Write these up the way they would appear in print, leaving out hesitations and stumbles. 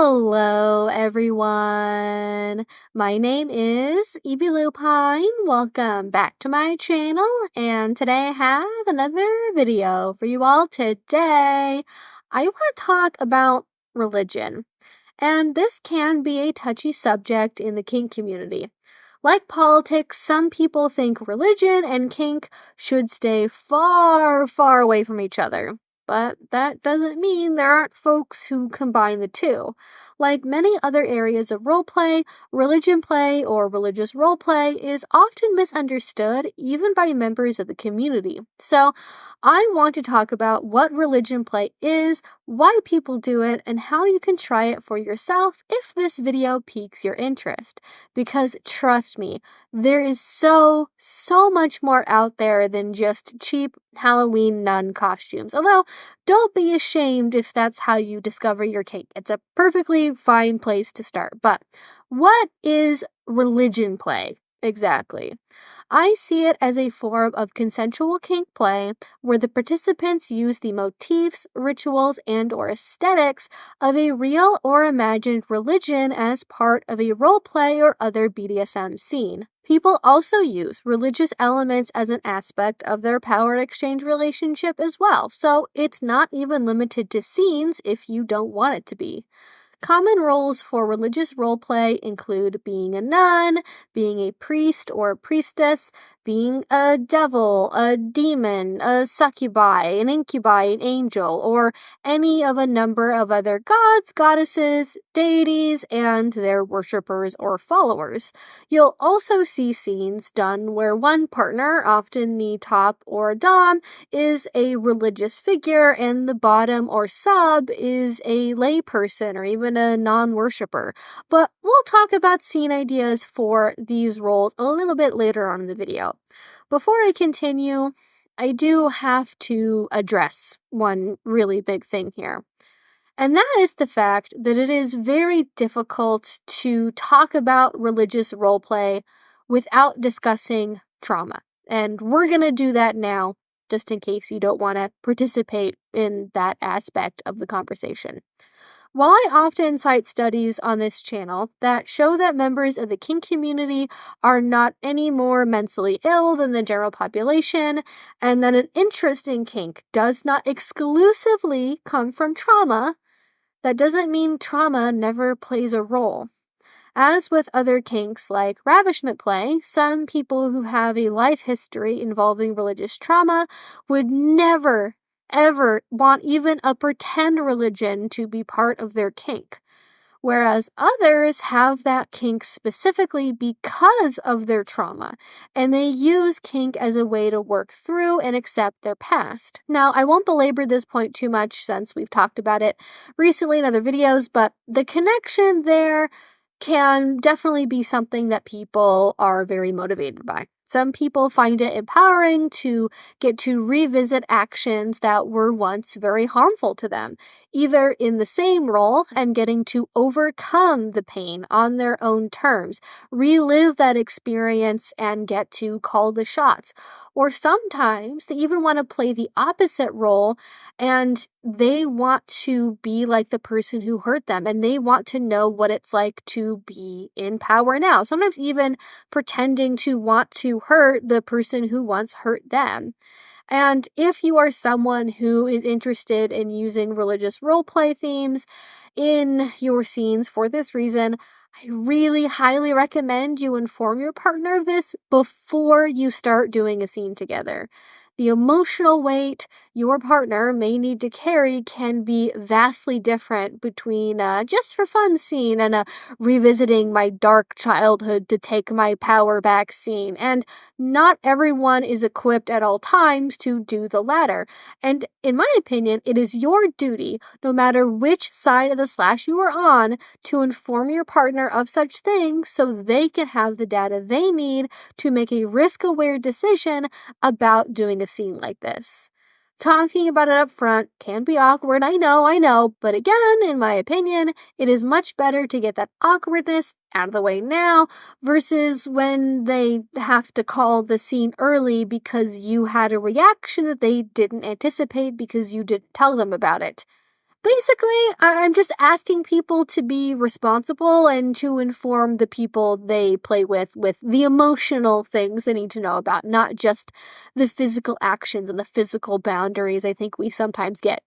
Hello, everyone. My name is Evie Lupine. Welcome back to my channel, and today I have another video for you all. Today, I want to talk about religion, and this can be a touchy subject in the kink community. Like politics, some people think religion and kink should stay far, far away from each other. But that doesn't mean there aren't folks who combine the two. Like many other areas of roleplay, religion play or religious roleplay is often misunderstood even by members of the community. So I want to talk about what religion play is, why people do it, and how you can try it for yourself if this video piques your interest. Because trust me, there is so much more out there than just cheap Halloween nun costumes. Although, don't be ashamed if that's how you discover your kink. It's a perfectly fine place to start. But what is religion play exactly? I see it as a form of consensual kink play where the participants use the motifs, rituals, and/or aesthetics of a real or imagined religion as part of a roleplay or other BDSM scene. People also use religious elements as an aspect of their power exchange relationship as well, so it's not even limited to scenes if you don't want it to be. Common roles for religious roleplay include being a nun, being a priest or priestess, being a devil, a demon, a succubi, an incubi, an angel, or any of a number of other gods, goddesses, deities, and their worshippers or followers. You'll also see scenes done where one partner, often the top or dom, is a religious figure and the bottom or sub is a layperson or even a non-worshipper. But we'll talk about scene ideas for these roles a little bit later on in the video. Before I continue, I do have to address one really big thing here. And that is the fact that it is very difficult to talk about religious roleplay without discussing trauma. And we're going to do that now, just in case you don't want to participate in that aspect of the conversation. While I often cite studies on this channel that show that members of the kink community are not any more mentally ill than the general population, and that an interest in kink does not exclusively come from trauma, that doesn't mean trauma never plays a role. As with other kinks like ravishment play, some people who have a life history involving religious trauma would never, ever want even a pretend religion to be part of their kink. Whereas others have that kink specifically because of their trauma, and they use kink as a way to work through and accept their past. Now, I won't belabor this point too much since we've talked about it recently in other videos, but the connection there can definitely be something that people are very motivated by. Some people find it empowering to get to revisit actions that were once very harmful to them, either in the same role and getting to overcome the pain on their own terms, relive that experience and get to call the shots. Or sometimes they even want to play the opposite role and they want to be like the person who hurt them and they want to know what it's like to be in power now. Sometimes even pretending to want to hurt the person who once hurt them. And if you are someone who is interested in using religious roleplay themes in your scenes for this reason, I really highly recommend you inform your partner of this before you start doing a scene together. The emotional weight your partner may need to carry can be vastly different between just for fun scene and revisiting my dark childhood to take my power back scene. And not everyone is equipped at all times to do the latter. And in my opinion, it is your duty, no matter which side of the slash you are on, to inform your partner of such things so they can have the data they need to make a risk-aware decision about doing a scene like this. Talking about it up front can be awkward, I know, but again, in my opinion, it is much better to get that awkwardness out of the way now versus when they have to call the scene early because you had a reaction that they didn't anticipate because you didn't tell them about it. Basically, I'm just asking people to be responsible and to inform the people they play with the emotional things they need to know about, not just the physical actions and the physical boundaries I think we sometimes get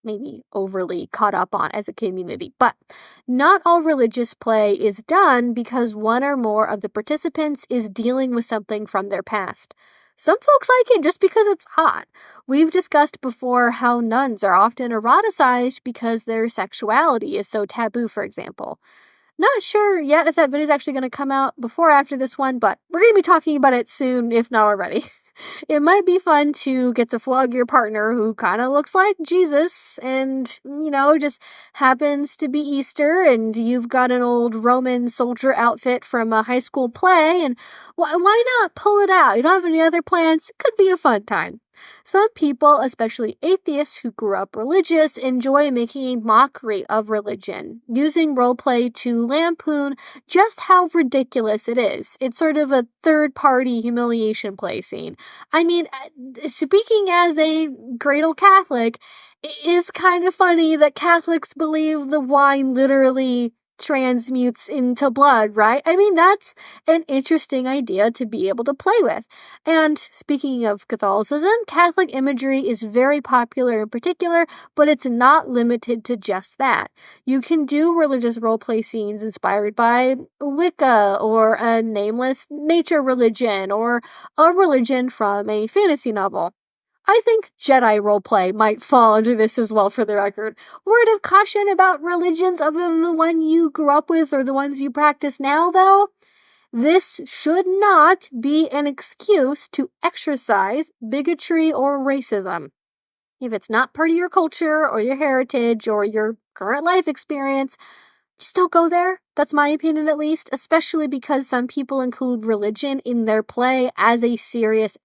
maybe overly caught up on as a community. But not all religious play is done because one or more of the participants is dealing with something from their past. Some folks like it just because it's hot. We've discussed before how nuns are often eroticized because their sexuality is so taboo, for example. Not sure yet if that video is actually going to come out before or after this one, but we're going to be talking about it soon, if not already. It might be fun to get to flog your partner who kind of looks like Jesus and, just happens to be Easter and you've got an old Roman soldier outfit from a high school play, and why not pull it out? You don't have any other plans? It could be a fun time. Some people, especially atheists who grew up religious, enjoy making a mockery of religion, using roleplay to lampoon just how ridiculous it is. It's sort of a third-party humiliation play scene. I mean, speaking as a cradle Catholic, it is kind of funny that Catholics believe the wine literally transmutes into blood, right? I mean, that's an interesting idea to be able to play with. And speaking of Catholicism, Catholic imagery is very popular in particular, but it's not limited to just that. You can do religious roleplay scenes inspired by Wicca or a nameless nature religion or a religion from a fantasy novel. I think Jedi roleplay might fall under this as well, for the record. Word of caution about religions other than the one you grew up with or the ones you practice now, though. This should not be an excuse to exercise bigotry or racism. If it's not part of your culture or your heritage or your current life experience, just don't go there. That's my opinion, at least, especially because some people include religion in their play as a serious.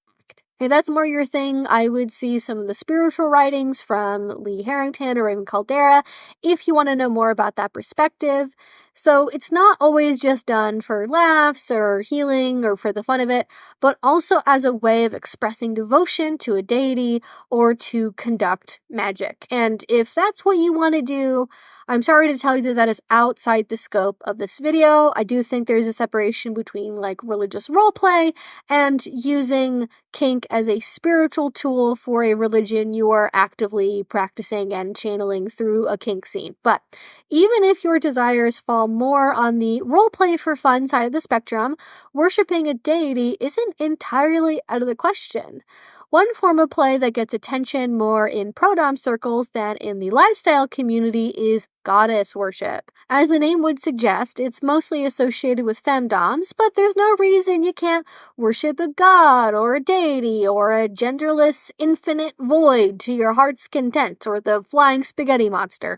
If that's more your thing, I would see some of the spiritual writings from Harrington or even Kaldera if you want to know more about that perspective. So it's not always just done for laughs or healing or for the fun of it, but also as a way of expressing devotion to a deity or to conduct magic. And if that's what you want to do, I'm sorry to tell you that that is outside the scope of this video. I do think there's a separation between religious roleplay and using kink as a spiritual tool for a religion you are actively practicing and channeling through a kink scene. But even if your desires fall more on the roleplay for fun side of the spectrum, worshipping a deity isn't entirely out of the question. One form of play that gets attention more in pro-dom circles than in the lifestyle community is goddess worship. As the name would suggest, it's mostly associated with femdoms, but there's no reason you can't worship a god or a deity or a genderless infinite void to your heart's content or the flying spaghetti monster.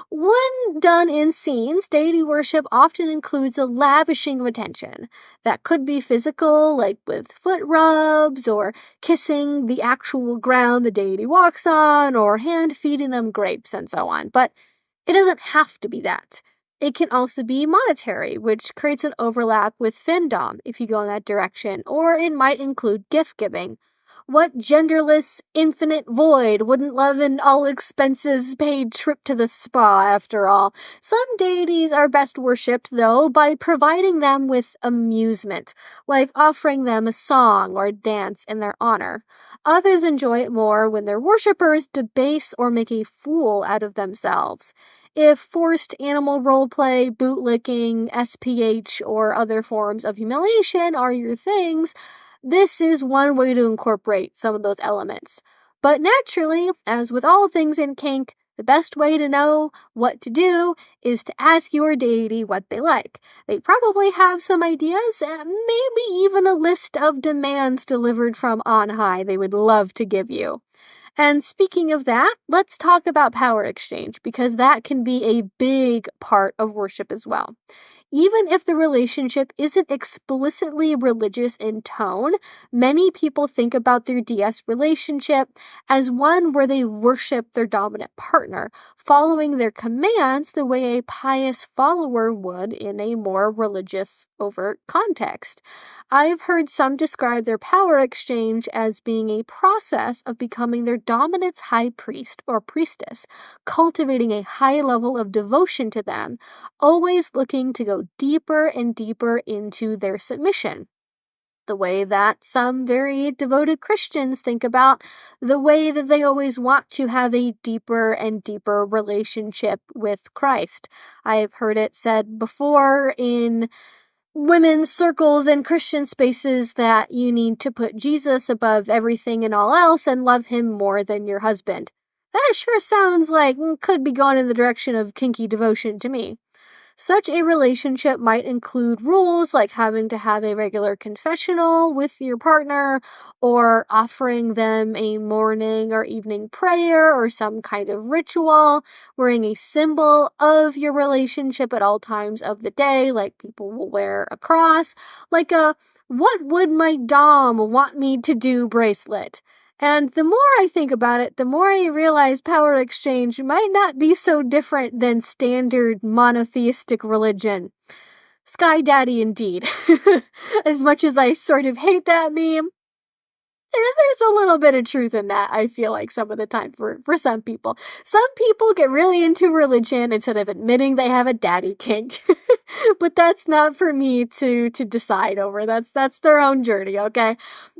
When done in scenes, deity worship often includes a lavishing of attention. That could be physical, like with foot rubs or kissing the actual ground the deity walks on or hand feeding them grapes and so on. But it doesn't have to be that. It can also be monetary, which creates an overlap with femdom if you go in that direction, or it might include gift giving. What genderless infinite void wouldn't love an all-expenses-paid trip to the spa, after all? Some deities are best worshipped, though, by providing them with amusement, like offering them a song or a dance in their honor. Others enjoy it more when their worshippers debase or make a fool out of themselves. If forced animal roleplay, bootlicking, SPH, or other forms of humiliation are your things, this is one way to incorporate some of those elements. But naturally, as with all things in kink, the best way to know what to do is to ask your deity what they like. They probably have some ideas, maybe even a list of demands delivered from on high they would love to give you. And speaking of that, let's talk about power exchange, because that can be a big part of worship as well. Even if the relationship isn't explicitly religious in tone, many people think about their DS relationship as one where they worship their dominant partner, following their commands the way a pious follower would in a more religious, overt context. I've heard some describe their power exchange as being a process of becoming their dominant's high priest or priestess, cultivating a high level of devotion to them, always looking to go deeper and deeper into their submission. The way that some very devoted Christians think about the way that they always want to have a deeper and deeper relationship with Christ. I've heard it said before in women's circles and Christian spaces that you need to put Jesus above everything and all else and love him more than your husband. That sure sounds like could be going in the direction of kinky devotion to me. Such a relationship might include rules like having to have a regular confessional with your partner, or offering them a morning or evening prayer or some kind of ritual, wearing a symbol of your relationship at all times of the day, like people will wear a cross, like a "what would my dom want me to do" bracelet. And the more I think about it, the more I realize power exchange might not be so different than standard monotheistic religion. Sky Daddy indeed. As much as I sort of hate that meme, there's a little bit of truth in that, I feel like, some of the time for some people. Some people get really into religion instead of admitting they have a daddy kink. But that's not for me to decide over. That's their own journey, okay?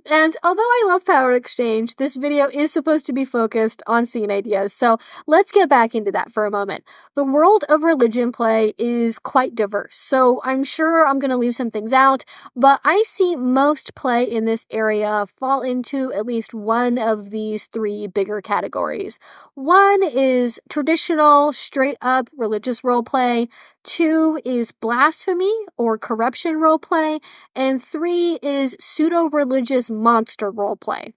And although I love power exchange, this video is supposed to be focused on scene ideas, so let's get back into that for a moment. The world of religion play is quite diverse, so I'm sure I'm going to leave some things out, but I see most play in this area fall into at least one of these three bigger categories. One is traditional, straight-up religious roleplay. Two is blasphemy or corruption roleplay, and three is pseudo-religious monster roleplay.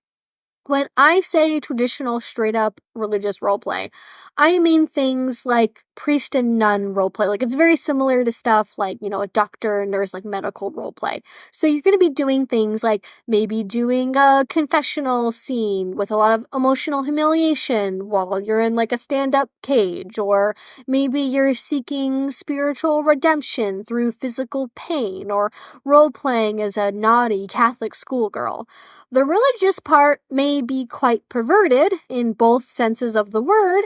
When I say traditional, straight-up religious roleplay, I mean things like priest and nun roleplay. Like, it's very similar to stuff like, a doctor, nurse, like medical roleplay. So you're going to be doing things like maybe doing a confessional scene with a lot of emotional humiliation while you're in like a stand-up cage, or maybe you're seeking spiritual redemption through physical pain, or role-playing as a naughty Catholic schoolgirl. The religious part may be quite perverted in both senses of the word.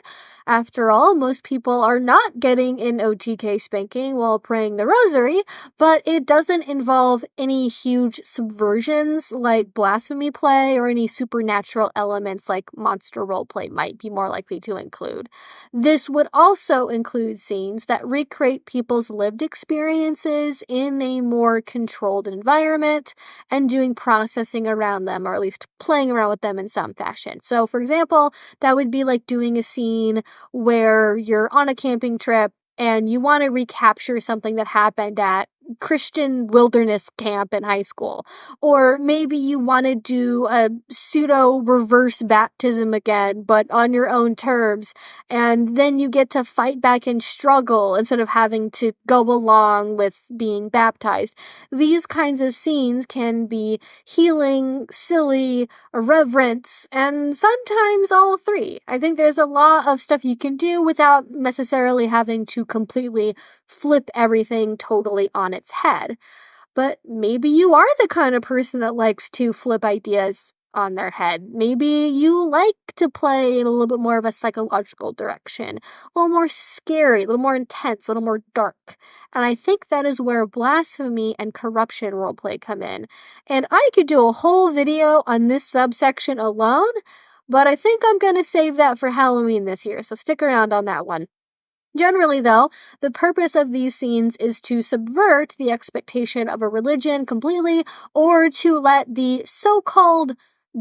After all, most people are not getting an OTK spanking while praying the rosary, but it doesn't involve any huge subversions like blasphemy play or any supernatural elements like monster roleplay might be more likely to include. This would also include scenes that recreate people's lived experiences in a more controlled environment and doing processing around them, or at least playing around with them in some fashion. So, for example, that would be like doing a scene where you're on a camping trip and you want to recapture something that happened at Christian wilderness camp in high school. Or maybe you want to do a pseudo reverse baptism again, but on your own terms. And then you get to fight back and struggle instead of having to go along with being baptized. These kinds of scenes can be healing, silly, irreverent, and sometimes all three. I think there's a lot of stuff you can do without necessarily having to completely flip everything totally on its head. But maybe you are the kind of person that likes to flip ideas on their head. Maybe you like to play in a little bit more of a psychological direction, a little more scary, a little more intense, a little more dark. And I think that is where blasphemy and corruption roleplay come in. And I could do a whole video on this subsection alone, but I think I'm going to save that for Halloween this year, so stick around on that one. Generally, though, the purpose of these scenes is to subvert the expectation of a religion completely, or to let the so-called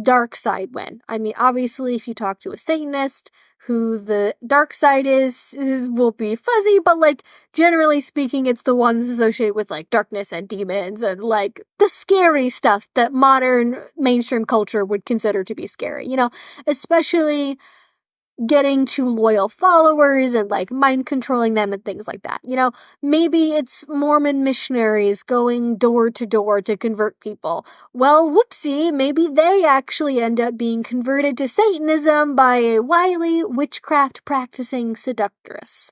dark side win. I mean, obviously, if you talk to a Satanist, who the dark side is will be fuzzy, but, like, generally speaking, it's the ones associated with, like, darkness and demons and, like, the scary stuff that modern mainstream culture would consider to be scary, especially getting to loyal followers and like mind controlling them and things like that. Maybe it's Mormon missionaries going door to door to convert people. Well, whoopsie, maybe they actually end up being converted to Satanism by a wily witchcraft practicing seductress.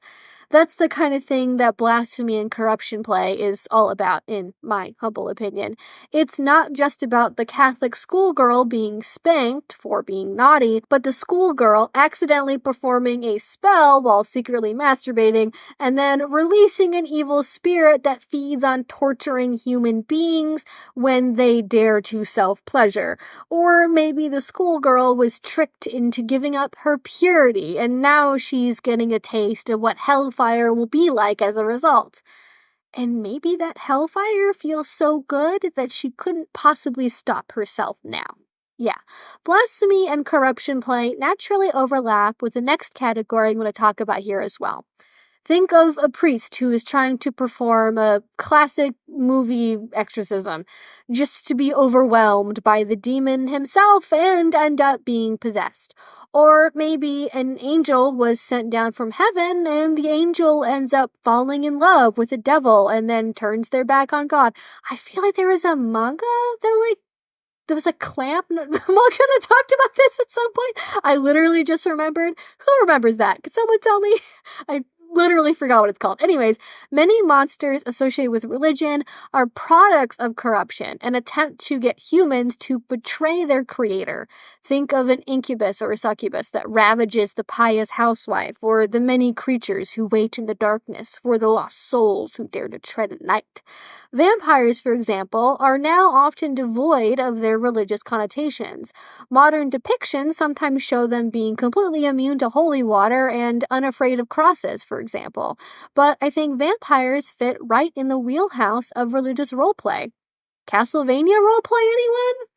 That's the kind of thing that blasphemy and corruption play is all about, in my humble opinion. It's not just about the Catholic schoolgirl being spanked for being naughty, but the schoolgirl accidentally performing a spell while secretly masturbating, and then releasing an evil spirit that feeds on torturing human beings when they dare to self-pleasure. Or maybe the schoolgirl was tricked into giving up her purity, and now she's getting a taste of what hellfire will be like as a result. And maybe that hellfire feels so good that she couldn't possibly stop herself now. Yeah, blasphemy and corruption play naturally overlap with the next category I'm going to talk about here as well. Think of a priest who is trying to perform a classic movie exorcism, just to be overwhelmed by the demon himself and end up being possessed. Or maybe an angel was sent down from heaven and the angel ends up falling in love with the devil and then turns their back on God. I feel like there was a manga that there was a clamp manga that talked about this at some point. I literally just remembered. Who remembers that? Could someone tell me? I literally forgot what it's called. Anyways, many monsters associated with religion are products of corruption, an attempt to get humans to betray their creator. Think of an incubus or a succubus that ravages the pious housewife, or the many creatures who wait in the darkness for the lost souls who dare to tread at night. Vampires, for example, are now often devoid of their religious connotations. Modern depictions sometimes show them being completely immune to holy water and unafraid of crosses, for example. But I think vampires fit right in the wheelhouse of religious roleplay. Castlevania roleplay, anyone?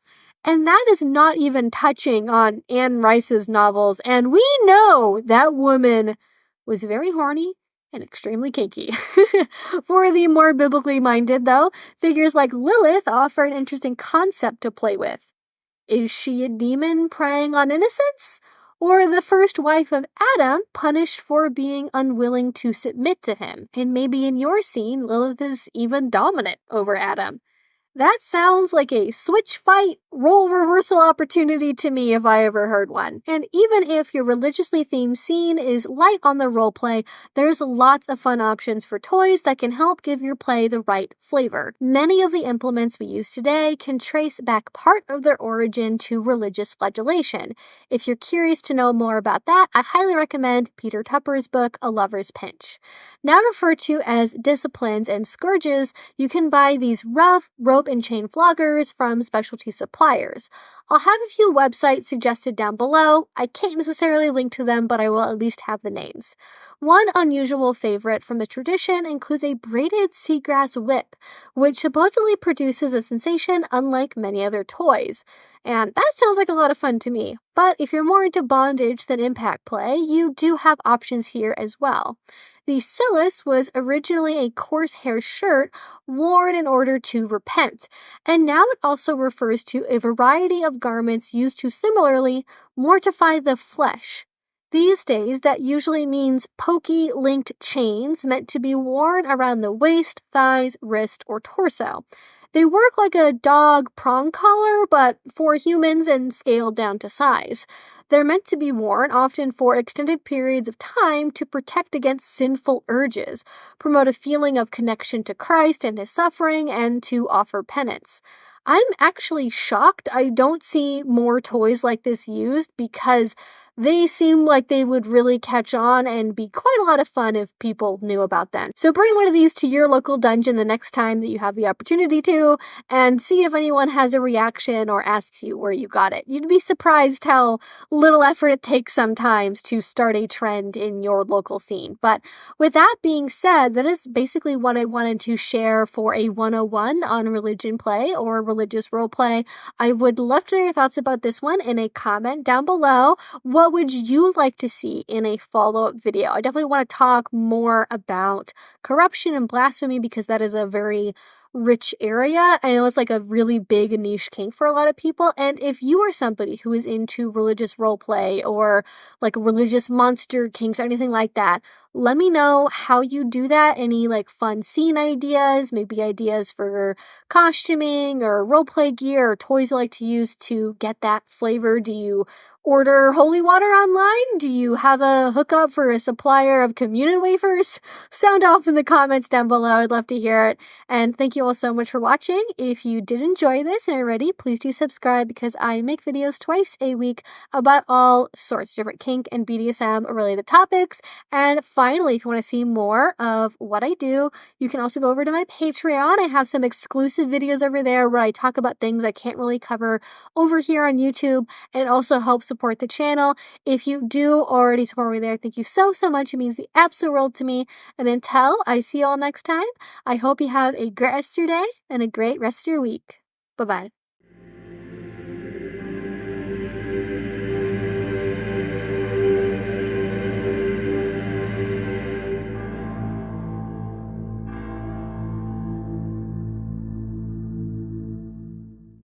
And that is not even touching on Anne Rice's novels, and we know that woman was very horny and extremely kinky. For the more biblically minded, though, figures like Lilith offer an interesting concept to play with. Is she a demon preying on innocence? Or the first wife of Adam punished for being unwilling to submit to him? And maybe in your scene, Lilith is even dominant over Adam. That sounds like a switch fight, role reversal opportunity to me if I ever heard one. And even if your religiously themed scene is light on the roleplay, there's lots of fun options for toys that can help give your play the right flavor. Many of the implements we use today can trace back part of their origin to religious flagellation. If you're curious to know more about that, I highly recommend Peter Tupper's book, A Lover's Pinch. Now referred to as disciplines and scourges, you can buy these rough rope and chain floggers from specialty suppliers. I'll have a few websites suggested down below. I can't necessarily link to them, but I will at least have the names. One unusual favorite from the tradition includes a braided seagrass whip, which supposedly produces a sensation unlike many other toys. And that sounds like a lot of fun to me. But if you're more into bondage than impact play, you do have options here as well. The cilice was originally a coarse hair shirt worn in order to repent, and now it also refers to a variety of garments used to similarly mortify the flesh. These days, that usually means pokey linked chains meant to be worn around the waist, thighs, wrist, or torso. They work like a dog prong collar, but for humans and scaled down to size. They're meant to be worn often for extended periods of time to protect against sinful urges, promote a feeling of connection to Christ and his suffering, and to offer penance. I'm actually shocked I don't see more toys like this used because they seem like they would really catch on and be quite a lot of fun if people knew about them. So bring one of these to your local dungeon the next time that you have the opportunity to, and see if anyone has a reaction or asks you where you got it. You'd be surprised how little effort it takes sometimes to start a trend in your local scene. But with that being said, that is basically what I wanted to share for a 101 on religion play or religious roleplay. I would love to know your thoughts about this one in a comment down below. What would you like to see in a follow-up video? I definitely want to talk more about corruption and blasphemy because that is a very rich area. I know it's like a really big niche kink for a lot of people. And if you are somebody who is into religious roleplay or like religious monster kinks or anything like that, Let me know how you do that. Any like fun scene ideas, maybe ideas for costuming or roleplay gear or toys you like to use to get that flavor. Do you order holy water online? Do you have a hookup for a supplier of communion wafers? Sound off in the comments down below. I'd love to hear it. And thank you all so much for watching. If you did enjoy this and are ready, please do subscribe because I make videos twice a week about all sorts of different kink and BDSM related topics. And finally, if you want to see more of what I do, you can also go over to my Patreon. I have some exclusive videos over there where I talk about things I can't really cover over here on YouTube, and it also helps support the channel. If you do already support me there, thank you so much. It means the absolute world to me. And until I see you all next time, I hope you have a great rest of your day and a great rest of your week. Bye-bye.